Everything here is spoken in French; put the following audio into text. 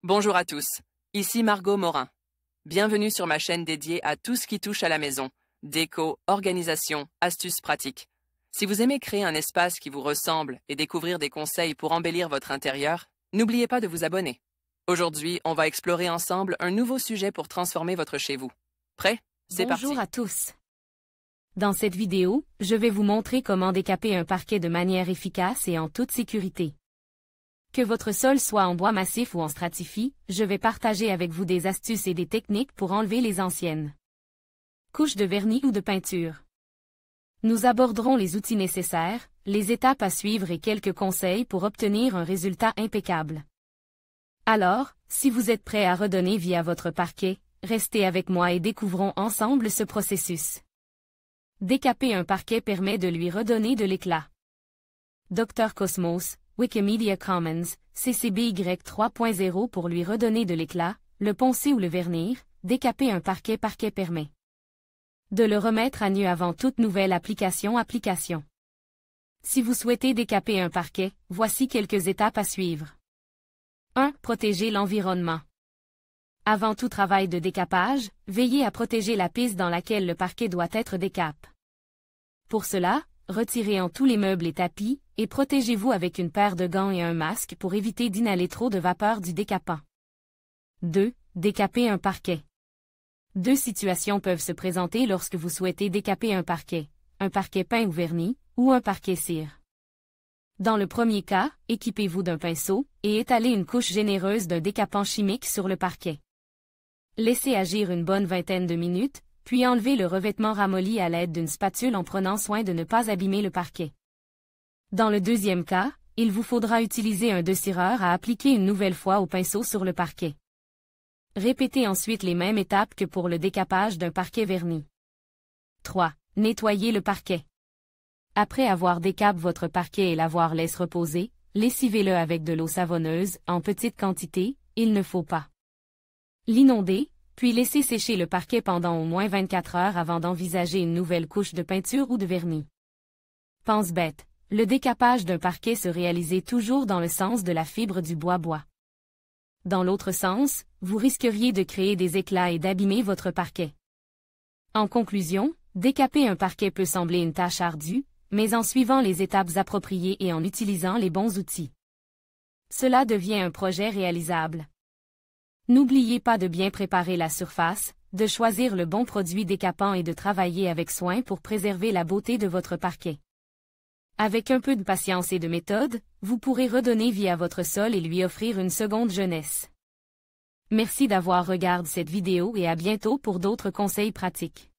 Bonjour à tous, ici Margot Morin. Bienvenue sur ma chaîne dédiée à tout ce qui touche à la maison, déco, organisation, astuces pratiques. Si vous aimez créer un espace qui vous ressemble et découvrir des conseils pour embellir votre intérieur, n'oubliez pas de vous abonner. Aujourd'hui, on va explorer ensemble un nouveau sujet pour transformer votre chez vous. Prêt? C'est parti! Bonjour à tous. Dans cette vidéo, je vais vous montrer comment décaper un parquet de manière efficace et en toute sécurité. Que votre sol soit en bois massif ou en stratifie, je vais partager avec vous des astuces et des techniques pour enlever les anciennes couches de vernis ou de peinture. Nous aborderons les outils nécessaires, les étapes à suivre et quelques conseils pour obtenir un résultat impeccable. Alors, si vous êtes prêt à redonner vie à votre parquet, restez avec moi et découvrons ensemble ce processus. Décaper un parquet permet de lui redonner de l'éclat. Dr Cosmos, Wikimedia Commons, CC BY 3.0 pour lui redonner de l'éclat, le poncer ou le vernir, décaper un parquet permet de le remettre à nu avant toute nouvelle application. Si vous souhaitez décaper un parquet, voici quelques étapes à suivre. 1. Protéger l'environnement. Avant tout travail de décapage, veillez à protéger la piste dans laquelle le parquet doit être décapé. Pour cela, retirez en tous les meubles et tapis, et protégez-vous avec une paire de gants et un masque pour éviter d'inhaler trop de vapeur du décapant. 2. Décaper un parquet. Deux situations peuvent se présenter lorsque vous souhaitez décaper un parquet peint ou verni, ou un parquet cire. Dans le premier cas, équipez-vous d'un pinceau, et étalez une couche généreuse d'un décapant chimique sur le parquet. Laissez agir une bonne vingtaine de minutes, puis enlevez le revêtement ramolli à l'aide d'une spatule en prenant soin de ne pas abîmer le parquet. Dans le deuxième cas, il vous faudra utiliser un descireur à appliquer une nouvelle fois au pinceau sur le parquet. Répétez ensuite les mêmes étapes que pour le décapage d'un parquet verni. 3. Nettoyez le parquet. Après avoir décapé votre parquet et l'avoir laissé reposer, lessivez-le avec de l'eau savonneuse, en petite quantité, il ne faut pas l'inonder, puis laissez sécher le parquet pendant au moins 24 heures avant d'envisager une nouvelle couche de peinture ou de vernis. Pense bête, le décapage d'un parquet se réalisait toujours dans le sens de la fibre du bois. Dans l'autre sens, vous risqueriez de créer des éclats et d'abîmer votre parquet. En conclusion, décaper un parquet peut sembler une tâche ardue, mais en suivant les étapes appropriées et en utilisant les bons outils, cela devient un projet réalisable. N'oubliez pas de bien préparer la surface, de choisir le bon produit décapant et de travailler avec soin pour préserver la beauté de votre parquet. Avec un peu de patience et de méthode, vous pourrez redonner vie à votre sol et lui offrir une seconde jeunesse. Merci d'avoir regardé cette vidéo et à bientôt pour d'autres conseils pratiques.